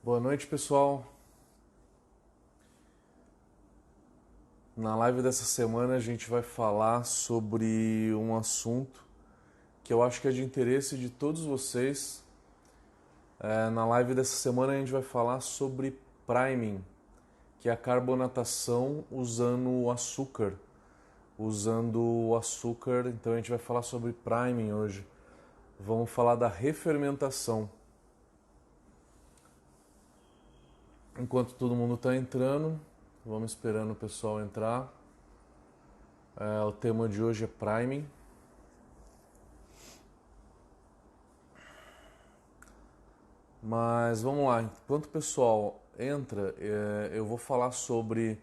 Boa noite, pessoal. Na live dessa semana a gente vai falar sobre um assunto que eu acho que é de interesse de todos vocês. Na live dessa semana a gente vai falar sobre priming, que é a carbonatação usando o açúcar. Então a gente vai falar sobre priming hoje. Vamos falar da refermentação. Enquanto todo mundo está entrando, vamos esperando o pessoal entrar. O tema de hoje é priming. Mas vamos lá, enquanto o pessoal entra, eu vou falar sobre.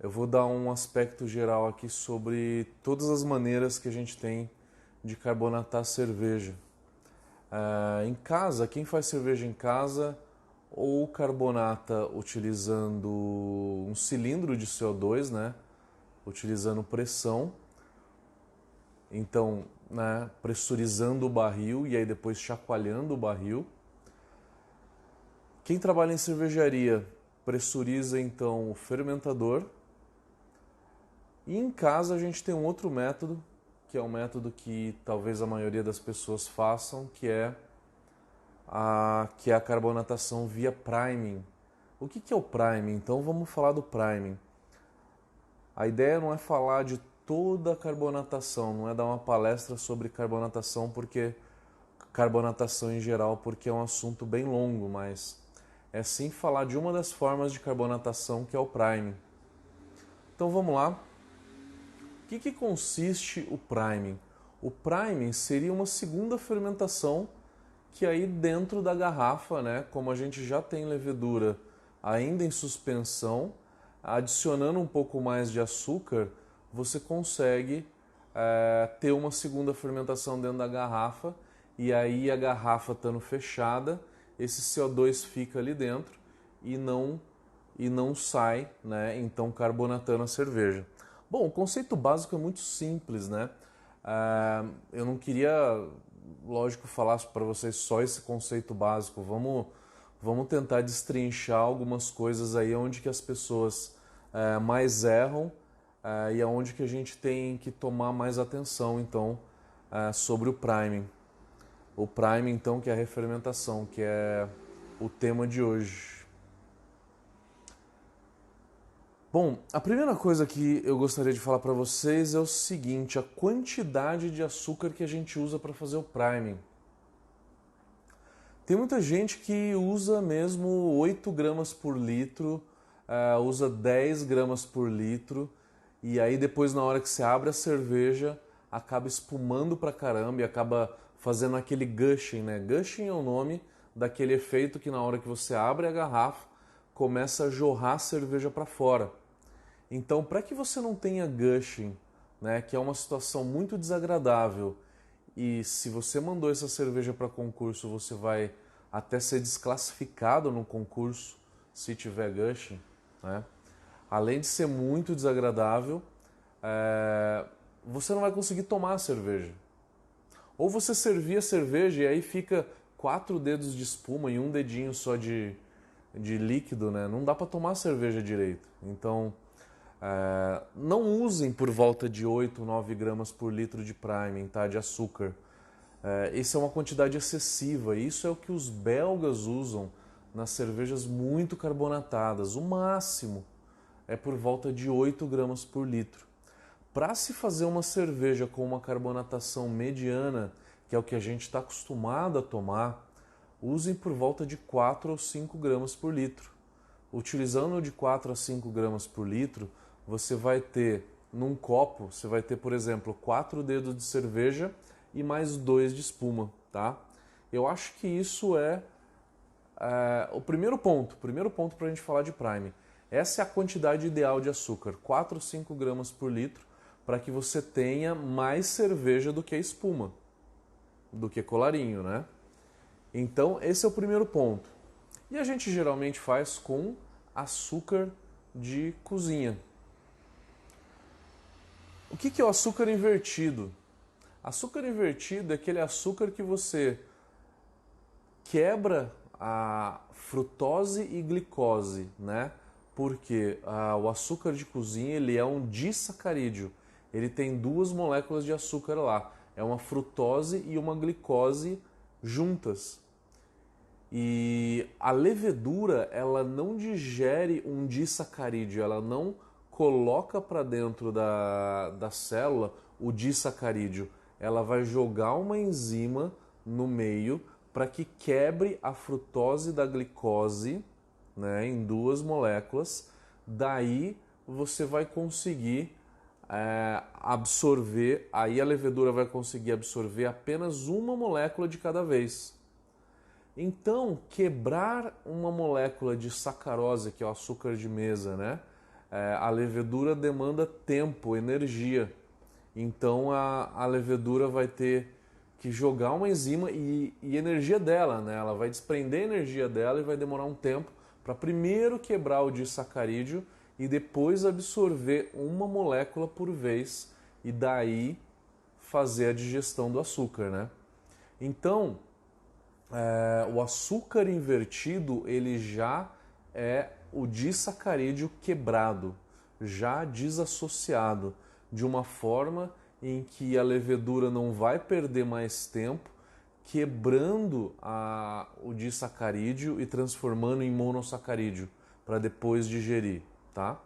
Eu vou dar um aspecto geral aqui sobre todas as maneiras que a gente tem de carbonatar cerveja. Em casa, quem faz cerveja em casa ou carbonata utilizando um cilindro de CO2, né? Utilizando pressão, então, né, pressurizando o barril e aí depois chacoalhando o barril. Quem trabalha em cervejaria pressuriza então o fermentador. E em casa a gente tem um outro método, que é um método que talvez a maioria das pessoas façam, que é a carbonatação via priming. O que é o priming? Então vamos falar do priming. A ideia não é falar de toda a carbonatação, não é dar uma palestra sobre carbonatação em geral, porque é um assunto bem longo, mas é sim falar de uma das formas de carbonatação, que é o priming. Então vamos lá. O que consiste o priming? O priming seria uma segunda fermentação que aí dentro da garrafa, né, como a gente já tem levedura ainda em suspensão, adicionando um pouco mais de açúcar, você consegue ter uma segunda fermentação dentro da garrafa, e aí a garrafa estando fechada, esse CO2 fica ali dentro e não sai, né, então carbonatando a cerveja. Bom, o conceito básico é muito simples, né? Eu não queria, lógico, falar para vocês só esse conceito básico. Vamos tentar destrinchar algumas coisas aí onde que as pessoas mais erram e aonde que a gente tem que tomar mais atenção, então, sobre o priming. O priming, então, que é a refermentação, que é o tema de hoje. Bom, a primeira coisa que eu gostaria de falar para vocês é o seguinte: a quantidade de açúcar que a gente usa para fazer o priming. Tem muita gente que usa mesmo 8 gramas por litro, usa 10 gramas por litro, e aí depois na hora que você abre a cerveja, acaba espumando pra caramba e acaba fazendo aquele gushing, né? Gushing é o nome daquele efeito que na hora que você abre a garrafa, começa a jorrar a cerveja para fora. Então, para que você não tenha gushing, né, que é uma situação muito desagradável, e se você mandou essa cerveja para concurso, você vai até ser desclassificado no concurso se tiver gushing, né? Além de ser muito desagradável, você não vai conseguir tomar a cerveja. Ou você servir a cerveja e aí fica 4 dedos de espuma e um dedinho só de líquido, né? Não dá para tomar a cerveja direito. Então, não usem por volta de 8, 9 gramas por litro de priming, tá? De açúcar. Isso é uma quantidade excessiva. Isso é o que os belgas usam nas cervejas muito carbonatadas. O máximo é por volta de 8 gramas por litro. Para se fazer uma cerveja com uma carbonatação mediana, que é o que a gente está acostumado a tomar, usem por volta de 4 ou 5 gramas por litro. Utilizando de 4 a 5 gramas por litro, você vai ter, num copo, você vai ter, por exemplo, 4 dedos de cerveja e mais 2 de espuma, tá? Eu acho que isso é o primeiro ponto para a gente falar de prime. Essa é a quantidade ideal de açúcar, 4 ou 5 gramas por litro, para que você tenha mais cerveja do que a espuma, do que colarinho, né? Então, esse é o primeiro ponto. E a gente geralmente faz com açúcar de cozinha. O que é o açúcar invertido? Açúcar invertido é aquele açúcar que você quebra a frutose e glicose, né? Porque o açúcar de cozinha ele é um disacarídeo. Ele tem duas moléculas de açúcar lá. É uma frutose e uma glicose juntas. E a levedura, ela não digere um disacarídeo, ela não coloca para dentro da célula o disacarídeo. Ela vai jogar uma enzima no meio para que quebre a frutose da glicose, né, em duas moléculas. Daí você vai conseguir absorver, aí a levedura vai conseguir absorver apenas uma molécula de cada vez. Então, quebrar uma molécula de sacarose, que é o açúcar de mesa, né? A levedura demanda tempo, energia. Então, a levedura vai ter que jogar uma enzima e energia dela, né? Ela vai desprender a energia dela e vai demorar um tempo para primeiro quebrar o disacarídeo e depois absorver uma molécula por vez e daí fazer a digestão do açúcar, né? Então, o açúcar invertido ele já é o disacarídeo quebrado, já desassociado, de uma forma em que a levedura não vai perder mais tempo quebrando o disacarídeo e transformando em monossacarídeo para depois digerir, tá?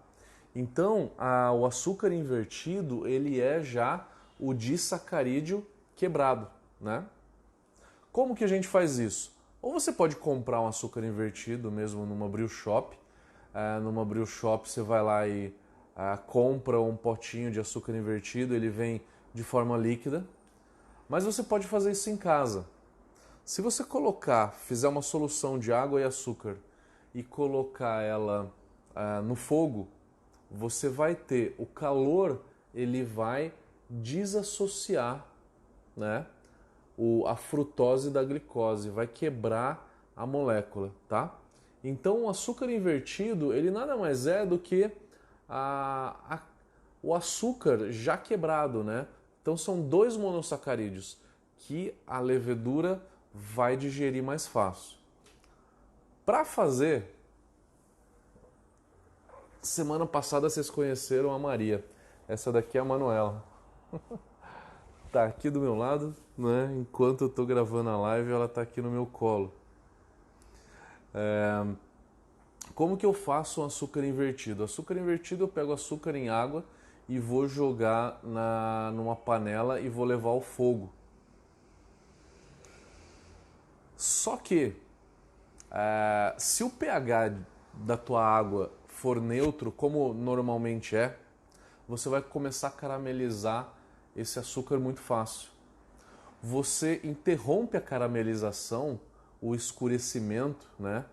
Então, o açúcar invertido ele é já o disacarídeo quebrado, né? Como que a gente faz isso? Ou você pode comprar um açúcar invertido mesmo numa brew shop. Numa brew shop você vai lá e compra um potinho de açúcar invertido, ele vem de forma líquida. Mas você pode fazer isso em casa. Se você fizer uma solução de água e açúcar e colocar ela no fogo, você vai ter o calor, ele vai desassociar, né? A frutose da glicose, vai quebrar a molécula, tá? Então o açúcar invertido, ele nada mais é do que o açúcar já quebrado, né? Então são dois monossacarídeos que a levedura vai digerir mais fácil. Para fazer, semana passada vocês conheceram a Maria. Essa daqui é a Manuela. Tá aqui do meu lado, né? Enquanto eu tô gravando a live, ela tá aqui no meu colo. Como que eu faço um açúcar invertido? Açúcar invertido eu pego açúcar em água e vou jogar numa panela e vou levar ao fogo. Só que se o pH da tua água for neutro, como normalmente é, você vai começar a caramelizar esse açúcar muito fácil. Você interrompe a caramelização, o escurecimento, né,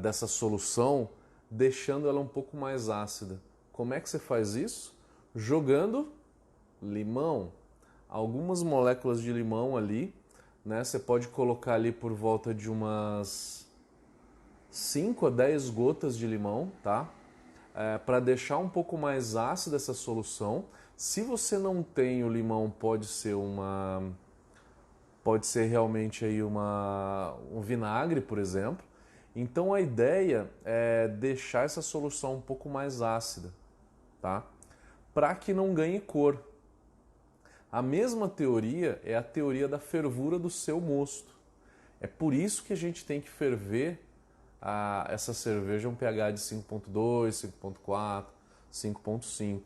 dessa solução, deixando ela um pouco mais ácida. Como é que você faz isso? Jogando limão. Algumas moléculas de limão ali, né, você pode colocar ali por volta de umas 5 a 10 gotas de limão, tá? Para deixar um pouco mais ácida essa solução. Se você não tem o limão, pode ser realmente aí um vinagre, por exemplo. Então a ideia é deixar essa solução um pouco mais ácida, tá? Para que não ganhe cor. A mesma teoria é a teoria da fervura do seu mosto. É por isso que a gente tem que ferver essa cerveja um pH de 5.2, 5.4, 5.5.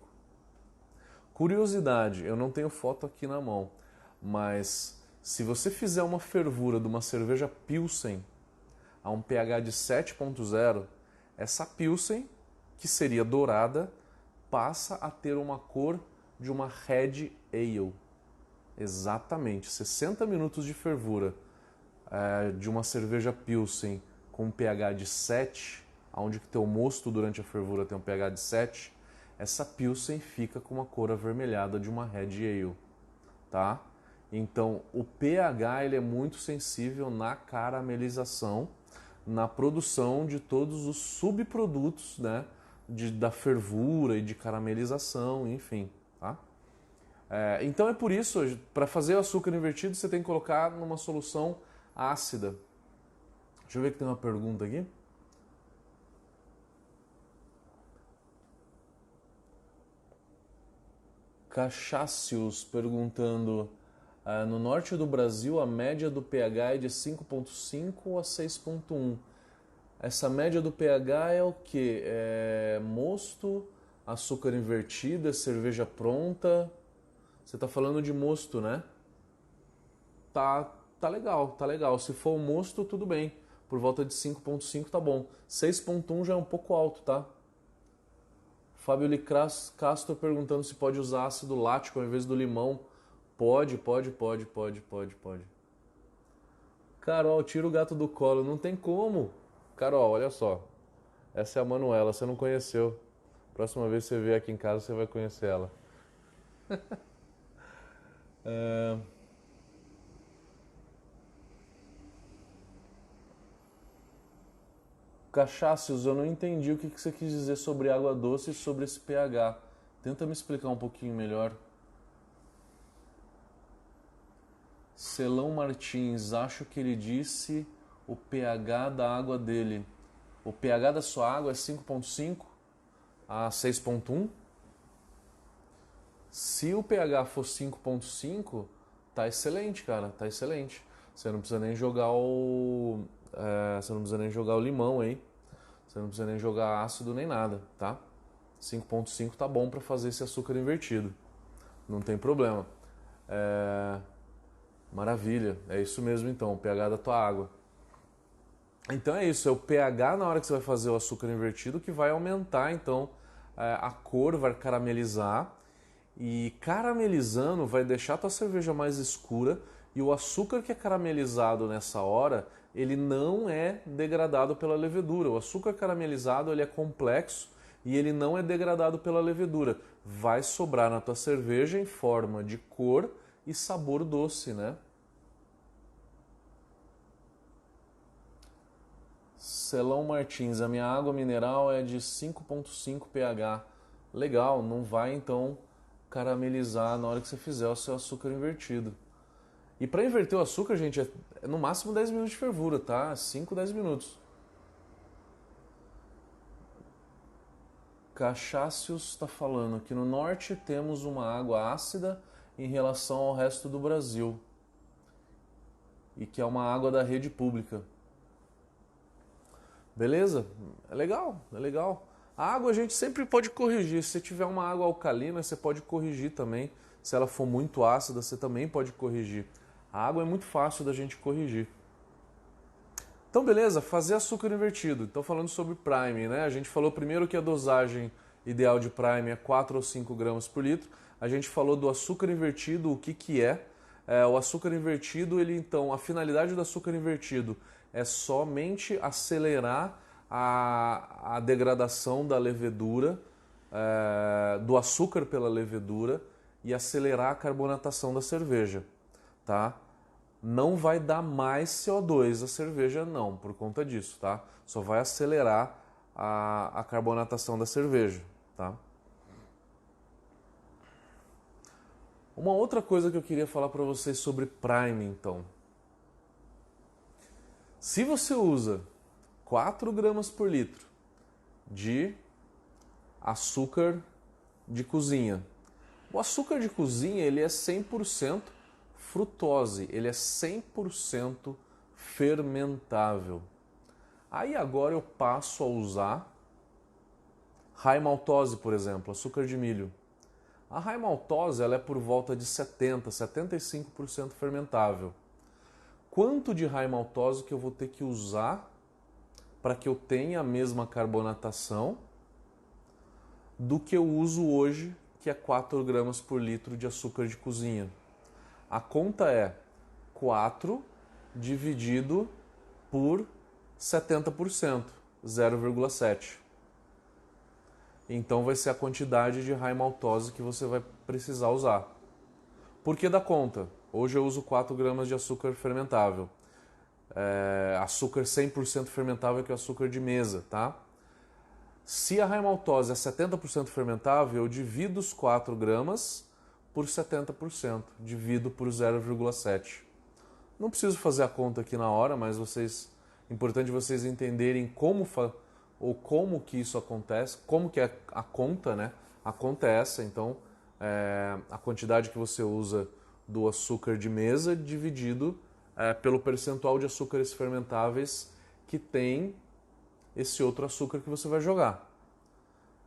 Curiosidade, eu não tenho foto aqui na mão, mas se você fizer uma fervura de uma cerveja Pilsen a um pH de 7.0, essa Pilsen, que seria dourada, passa a ter uma cor de uma Red Ale. Exatamente, 60 minutos de fervura de uma cerveja Pilsen com um pH de 7, onde que teu mosto durante a fervura tem um pH de 7, essa Pilsen fica com uma cor avermelhada de uma Red Ale, tá? Então, o pH ele é muito sensível na caramelização, na produção de todos os subprodutos, né, da fervura e de caramelização, enfim, tá? Então é por isso, para fazer o açúcar invertido, você tem que colocar numa solução ácida. Deixa eu ver que tem uma pergunta aqui. Cachacios perguntando: no norte do Brasil a média do pH é de 5,5 a 6,1. Essa média do pH é o que? É mosto, açúcar invertido, é cerveja pronta? Você está falando de mosto, né? Tá legal, tá legal. Se for o mosto, tudo bem. Por volta de 5,5 tá bom. 6,1 já é um pouco alto, tá? Fábio Castro perguntando se pode usar ácido lático ao invés do limão. Pode. Carol, tira o gato do colo. Não tem como. Carol, olha só. Essa é a Manuela, você não conheceu. Próxima vez que você vier aqui em casa, você vai conhecer ela. Cachaços, eu não entendi o que você quis dizer sobre água doce e sobre esse pH. Tenta me explicar um pouquinho melhor. Celão Martins, acho que ele disse o pH da água dele. O pH da sua água é 5,5 a 6,1? Se o pH for 5,5, tá excelente, cara, tá excelente. Você não precisa nem jogar você não precisa nem jogar o limão aí. Você não precisa nem jogar ácido nem nada, tá? 5,5 tá bom para fazer esse açúcar invertido. Não tem problema. Maravilha, é isso mesmo então, o pH da tua água. Então é isso, é o pH na hora que você vai fazer o açúcar invertido que vai aumentar, então a cor vai caramelizar e caramelizando vai deixar a tua cerveja mais escura e o açúcar que é caramelizado nessa hora, ele não é degradado pela levedura. O açúcar caramelizado ele é complexo e ele não é degradado pela levedura. Vai sobrar na tua cerveja em forma de cor e sabor doce, né? Celão Martins, a minha água mineral é de 5,5 pH. Legal, não vai então caramelizar na hora que você fizer o seu açúcar invertido. E para inverter o açúcar, gente, é no máximo 10 minutos de fervura, tá? 5, 10 minutos. Cachacios está falando que no norte temos uma água ácida em relação ao resto do Brasil. E que é uma água da rede pública. Beleza? É legal, é legal. A água a gente sempre pode corrigir. Se tiver uma água alcalina, você pode corrigir também. Se ela for muito ácida, você também pode corrigir. A água é muito fácil da gente corrigir. Então, beleza, fazer açúcar invertido. Então, falando sobre Prime, né? A gente falou primeiro que a dosagem ideal de Prime é 4 ou 5 gramas por litro. A gente falou do açúcar invertido, o que é. O açúcar invertido, então, a finalidade do açúcar invertido é somente acelerar a degradação da levedura, do açúcar pela levedura e acelerar a carbonatação da cerveja, tá? Não vai dar mais CO2 a cerveja não, por conta disso, tá? Só vai acelerar a carbonatação da cerveja, tá? Uma outra coisa que eu queria falar para vocês sobre Prime, então. Se você usa 4 gramas por litro de açúcar de cozinha, o açúcar de cozinha ele é 100% frutose, ele é 100% fermentável. Aí agora eu passo a usar high maltose, por exemplo, açúcar de milho. A high maltose ela é por volta de 70, 75% fermentável. Quanto de high maltose que eu vou ter que usar para que eu tenha a mesma carbonatação do que eu uso hoje, que é 4 gramas por litro de açúcar de cozinha? A conta é 4 dividido por 70%, 0,7. Então vai ser a quantidade de high maltose que você vai precisar usar. Por que dá conta? Hoje eu uso 4 gramas de açúcar fermentável. Açúcar 100% fermentável, que é açúcar de mesa, tá? Se a high maltose é 70% fermentável, eu divido os 4 gramas por 70%, divido por 0,7. Não preciso fazer a conta aqui na hora, mas vocês Importante vocês entenderem como que isso acontece, como que é a conta, né? A conta é essa, então a quantidade que você usa do açúcar de mesa dividido pelo percentual de açúcares fermentáveis que tem esse outro açúcar que você vai jogar.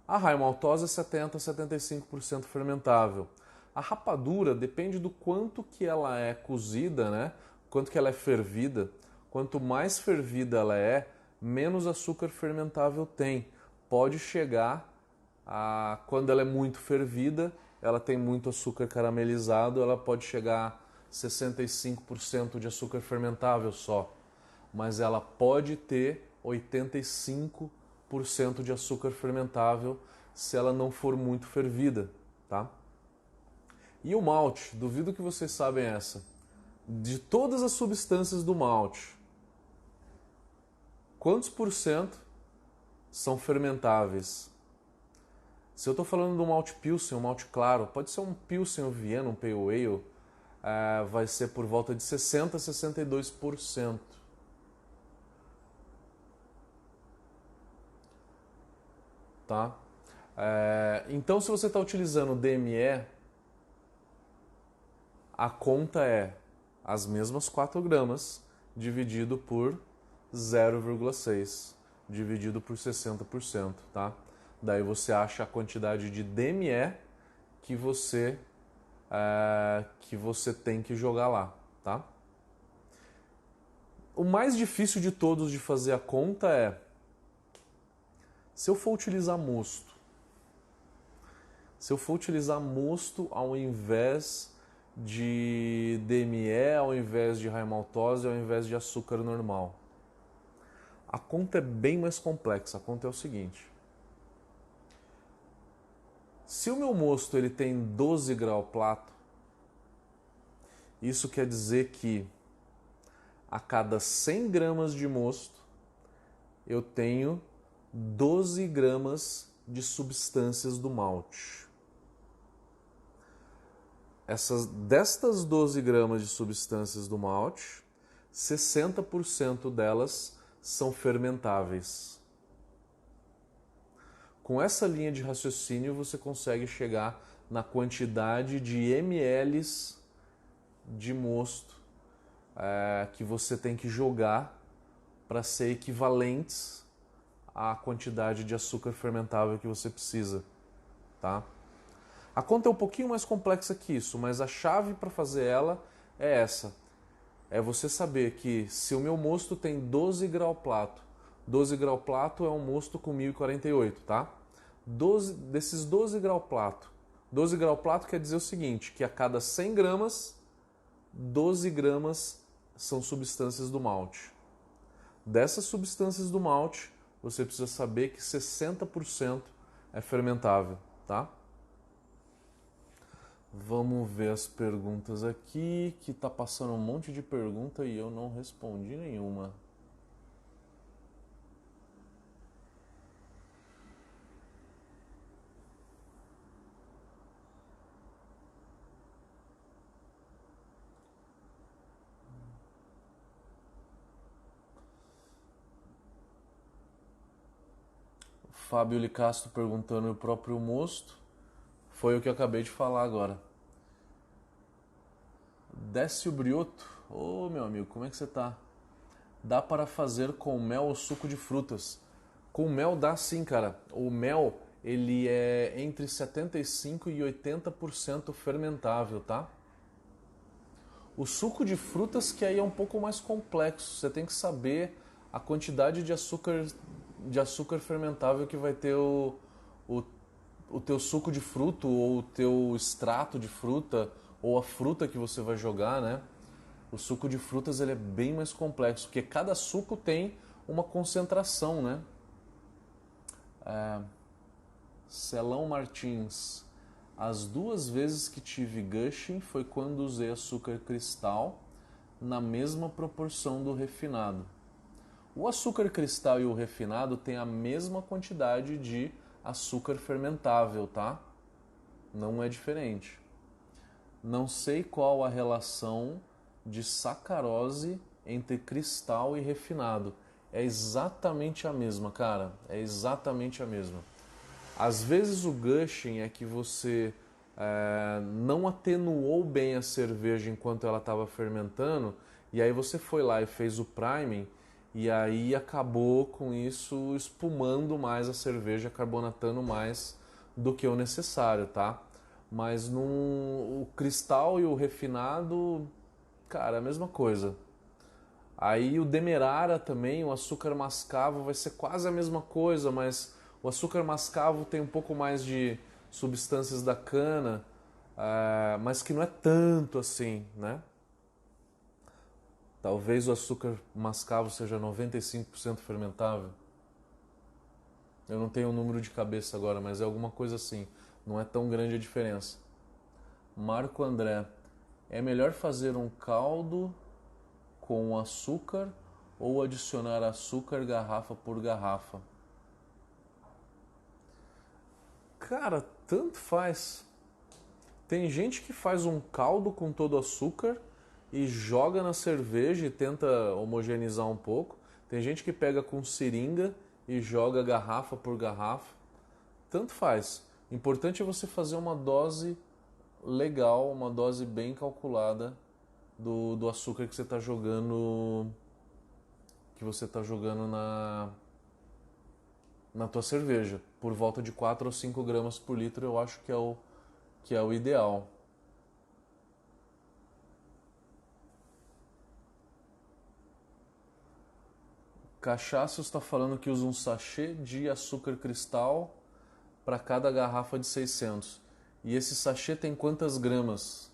A raimaltosa é 70 a 75% fermentável. A rapadura depende do quanto que ela é cozida, né? Quanto que ela é fervida. Quanto mais fervida ela é, menos açúcar fermentável tem. Pode chegar a, quando ela é muito fervida, ela tem muito açúcar caramelizado, ela pode chegar a 65% de açúcar fermentável só. Mas ela pode ter 85% de açúcar fermentável se ela não for muito fervida, tá? E o malte, duvido que vocês sabem essa. De todas as substâncias do malte, quantos por cento são fermentáveis? Se eu estou falando do malte Pilsen, um malte claro, pode ser um Pilsen, um Viena, um Pale Ale, vai ser por volta de 60 a 62%. Tá? Então, se você está utilizando DME, a conta é as mesmas 4 gramas dividido por 0,6, dividido por 60%, tá? Daí você acha a quantidade de DME que você tem que jogar lá, tá? O mais difícil de todos de fazer a conta é: se eu for utilizar mosto, ao invés de DME, ao invés de raimaltose, ao invés de açúcar normal, a conta é bem mais complexa. A conta é o seguinte: se o meu mosto ele tem 12 grau Plato, isso quer dizer que a cada 100 gramas de mosto eu tenho 12 gramas de substâncias do malte. Destas 12 gramas de substâncias do malte, 60% delas são fermentáveis. Com essa linha de raciocínio, você consegue chegar na quantidade de ml de mosto que você tem que jogar para ser equivalentes à quantidade de açúcar fermentável que você precisa, tá? A conta é um pouquinho mais complexa que isso, mas a chave para fazer ela é essa. É você saber que se o meu mosto tem 12 grau Plato, 12 grau Plato é um mosto com 1048, tá? Desses 12 grau Plato, 12 grau Plato quer dizer o seguinte, que a cada 100 gramas, 12 gramas são substâncias do malte. Dessas substâncias do malte, você precisa saber que 60% é fermentável, tá? Vamos ver as perguntas aqui, que tá passando um monte de pergunta e eu não respondi nenhuma. Fábio Licastro perguntando o próprio mosto. Foi o que eu acabei de falar agora. Décio Brioto. Ô, meu amigo, como é que você tá? Dá para fazer com mel ou suco de frutas? Com mel dá sim, cara. O mel, ele é entre 75% e 80% fermentável, tá? O suco de frutas que aí é um pouco mais complexo. Você tem que saber a quantidade de açúcar fermentável que vai ter o teu suco de fruto ou o teu extrato de fruta ou a fruta que você vai jogar, né? O suco de frutas ele é bem mais complexo, porque cada suco tem uma concentração, né? Celão Martins. As 2 vezes que tive gushing foi quando usei açúcar cristal na mesma proporção do refinado. O açúcar cristal e o refinado têm a mesma quantidade de açúcar fermentável, tá? Não é diferente. Não sei qual a relação de sacarose entre cristal e refinado. é exatamente a mesma, cara. É exatamente a mesma. Às vezes o gushing é que você não atenuou bem a cerveja enquanto ela estava fermentando, e aí você foi lá e fez o priming, e aí acabou com isso espumando mais a cerveja, carbonatando mais do que o necessário, tá? Mas o cristal e o refinado, cara, é a mesma coisa. Aí o demerara também, o açúcar mascavo vai ser quase a mesma coisa, mas o açúcar mascavo tem um pouco mais de substâncias da cana, mas que não é tanto assim, né? Talvez o açúcar mascavo seja 95% fermentável. Eu não tenho o número de cabeça agora, mas é alguma coisa assim. Não é tão grande a diferença. Marco André, é melhor fazer um caldo com açúcar ou adicionar açúcar garrafa por garrafa? Cara, tanto faz. Tem gente que faz um caldo com todo açúcar e joga na cerveja e tenta homogeneizar um pouco. Tem gente que pega com seringa e joga garrafa por garrafa. Tanto faz. O importante é você fazer uma dose legal, uma dose bem calculada do açúcar que você está jogando na tua cerveja. Por volta de 4 ou 5 gramas por litro eu acho que é o ideal. Cachaça está falando que usa um sachê de açúcar cristal para cada garrafa de 600. E esse sachê tem quantas gramas?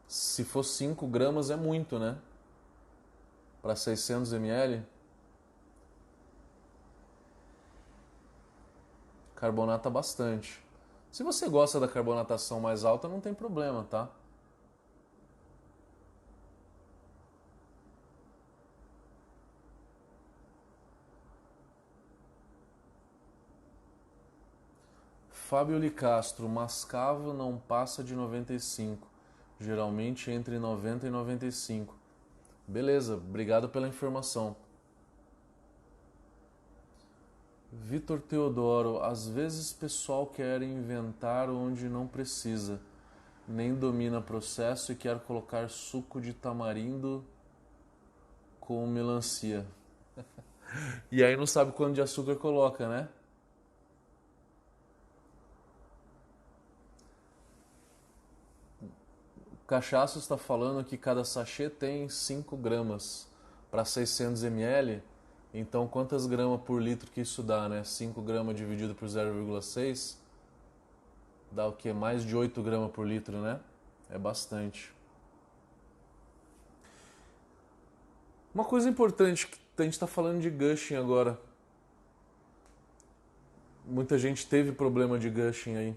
Se for 5 gramas é muito, né? Para 600 ml, carbonata bastante. Se você gosta da carbonatação mais alta, não tem problema, tá? Fábio Licastro, mascavo não passa de 95, geralmente entre 90 e 95. Beleza, obrigado pela informação. Vitor Teodoro, às vezes pessoal quer inventar onde não precisa, nem domina o processo e quer colocar suco de tamarindo com melancia. E aí não sabe quanto de açúcar coloca, né? O cachaço está falando que cada sachê tem 5 gramas para 600 ml. Então quantas gramas por litro que isso dá, né? 5 gramas dividido por 0,6 dá o que? Mais de 8 gramas por litro, né? É bastante. Uma coisa importante, que a gente está falando de gushing agora. Muita gente teve problema de gushing aí.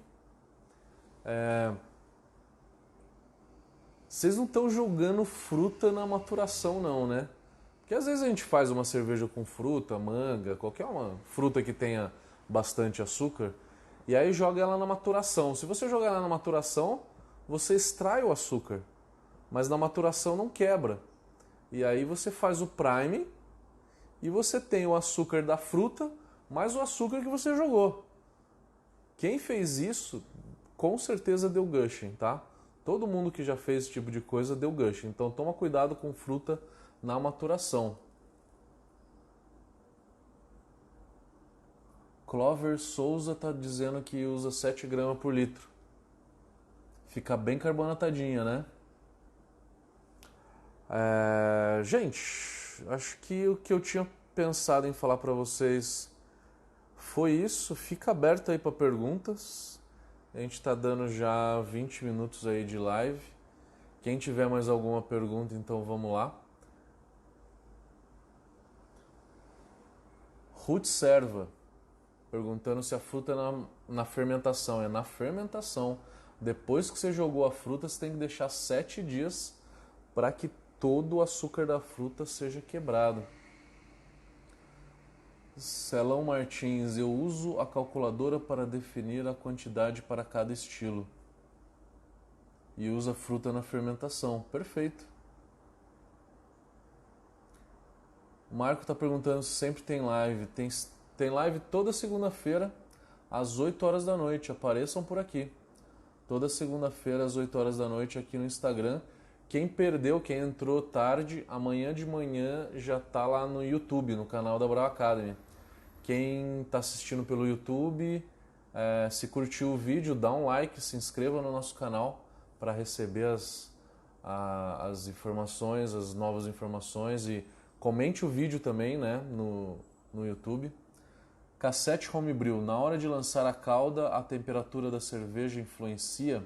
Vocês não estão jogando fruta na maturação não, né? Porque às vezes a gente faz uma cerveja com fruta, manga, qualquer uma fruta que tenha bastante açúcar, e aí joga ela na maturação. Se você jogar ela na maturação, você extrai o açúcar, mas na maturação não quebra. E aí você faz o prime e você tem o açúcar da fruta mais o açúcar que você jogou. Quem fez isso, com certeza deu gushing, tá? Todo mundo que já fez esse tipo de coisa deu gushing. Então toma cuidado com fruta na maturação. Clover Souza está dizendo que usa 7 gramas por litro. Fica bem carbonatadinha, né? Gente, acho que o que eu tinha pensado em falar para vocês foi isso. Fica aberto aí para perguntas. A gente está dando já 20 minutos aí de live. Quem tiver mais alguma pergunta, então vamos lá. Ruth Serva, perguntando se a fruta é na fermentação. É na fermentação. Depois que você jogou a fruta, você tem que deixar 7 dias para que todo o açúcar da fruta seja quebrado. Celão Martins, eu uso a calculadora para definir a quantidade para cada estilo. E usa fruta na fermentação. Perfeito. O Marco está perguntando se sempre tem live. Tem live toda segunda-feira, às 8 horas da noite. Apareçam por aqui. Toda segunda-feira, às 8 horas da noite, aqui no Instagram. Quem perdeu, quem entrou tarde, amanhã de manhã já tá lá no YouTube, no canal da Brawl Academy. Quem está assistindo pelo YouTube, se curtiu o vídeo, dá um like, se inscreva no nosso canal para receber as informações, as novas informações, e comente o vídeo também, né, no YouTube. Cassete Homebrew, na hora de lançar a calda, a temperatura da cerveja influencia?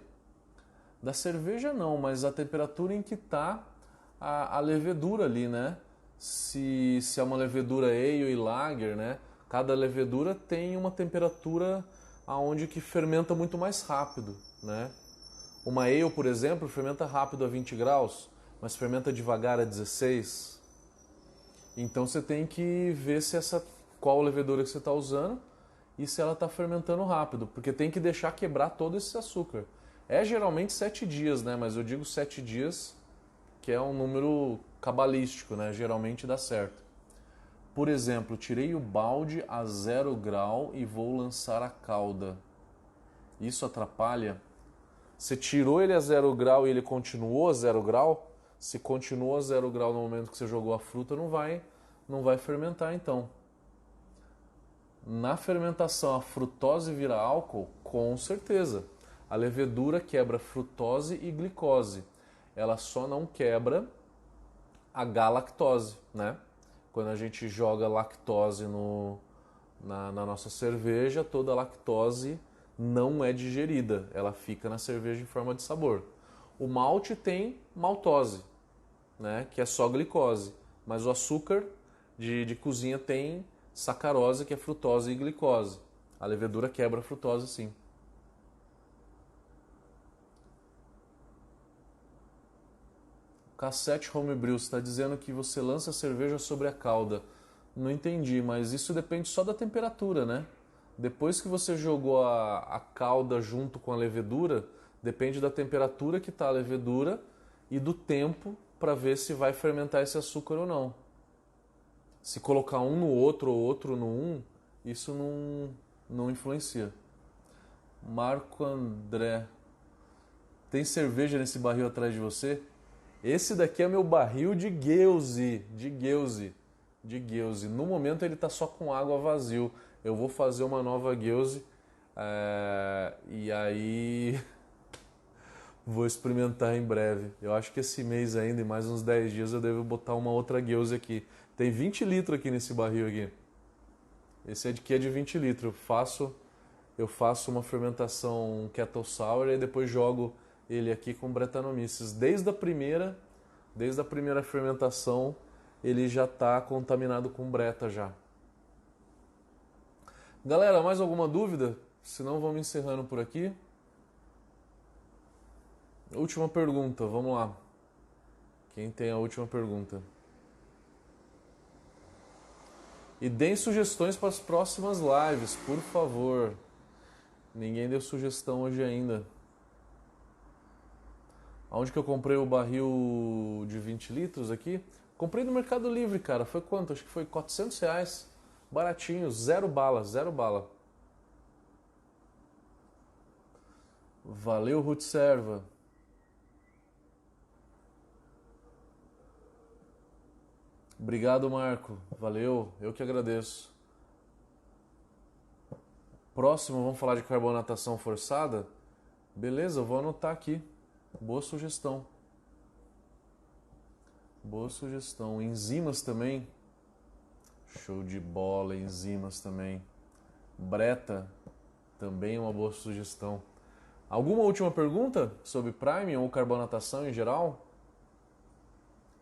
Da cerveja não, mas a temperatura em que está a levedura ali, né? Se é uma levedura ale e lager, né? Cada levedura tem uma temperatura aonde que fermenta muito mais rápido, né? Uma ale, por exemplo, fermenta rápido a 20 graus, mas fermenta devagar a 16. Então você tem que ver qual levedura que você está usando e se ela está fermentando rápido, porque tem que deixar quebrar todo esse açúcar. É geralmente 7 dias, né? Mas eu digo 7 dias, que é um número cabalístico, né? Geralmente dá certo. Por exemplo, tirei o balde a 0 grau e vou lançar a calda. Isso atrapalha? Você tirou ele a 0 grau e ele continuou a 0 grau? Se continuou a 0 grau no momento que você jogou a fruta, não vai fermentar então. Na fermentação, a frutose vira álcool? Com certeza. A levedura quebra frutose e glicose. Ela só não quebra a galactose, né? Quando a gente joga lactose na nossa cerveja, toda a lactose não é digerida. Ela fica na cerveja em forma de sabor. O malte tem maltose, né? Que é só glicose. Mas o açúcar de cozinha tem sacarose, que é frutose e glicose. A levedura quebra a frutose, sim. Cassete Homebrew está dizendo que você lança a cerveja sobre a calda. Não entendi, mas isso depende só da temperatura, né? Depois que você jogou a calda junto com a levedura, depende da temperatura que está a levedura e do tempo para ver se vai fermentar esse açúcar ou não. Se colocar um no outro ou outro no um, isso não influencia. Marco André, tem cerveja nesse barril atrás de você? Esse daqui é meu barril de Gueuze. No momento ele está só com água vazio. Eu vou fazer uma nova Gueuze e aí vou experimentar em breve. Eu acho que esse mês ainda, em mais uns 10 dias, eu devo botar uma outra Gueuze aqui. Tem 20 litros aqui nesse barril aqui. Esse aqui é de 20 litros. Eu faço uma fermentação Kettle Sour e depois jogo ele aqui com Brettanomyces. Desde a primeira fermentação, ele já está contaminado com Breta já. Galera, mais alguma dúvida? Senão vamos encerrando por aqui. Última pergunta, vamos lá. Quem tem a última pergunta? E deem sugestões para as próximas lives, por favor. Ninguém deu sugestão hoje ainda. Onde que eu comprei o barril de 20 litros aqui? Comprei no Mercado Livre, cara. Foi quanto? Acho que foi R$400. Baratinho, zero bala. Valeu, Ruth Serva. Obrigado, Marco. Valeu, eu que agradeço. Próximo, vamos falar de carbonatação forçada? Beleza, eu vou anotar aqui. Boa sugestão. Enzimas também. Show de bola, enzimas também. Breta, também uma boa sugestão. Alguma última pergunta sobre Prime ou carbonatação em geral?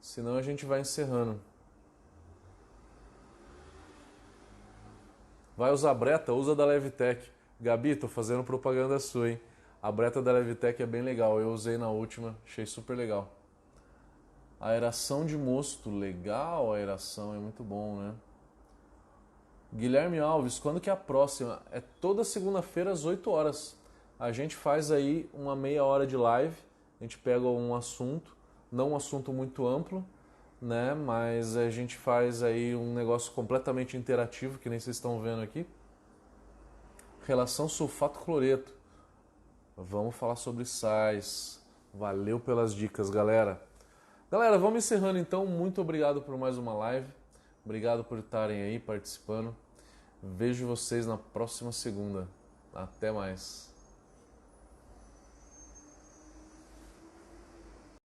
Senão a gente vai encerrando. Vai usar Breta? Usa da Levitec. Gabi, tô fazendo propaganda sua, hein? A Breta da Levitec é bem legal. Eu usei na última, achei super legal. Aeração de mosto, legal a aeração, é muito bom, né? Guilherme Alves, quando que é a próxima? É toda segunda-feira às 8 horas. A gente faz aí uma meia hora de live, a gente pega um assunto, não um assunto muito amplo, né? Mas a gente faz aí um negócio completamente interativo, que nem vocês estão vendo aqui. Relação sulfato-cloreto. Vamos falar sobre sais. Valeu pelas dicas, galera. Galera, vamos encerrando então. Muito obrigado por mais uma live. Obrigado por estarem aí participando. Vejo vocês na próxima segunda. Até mais.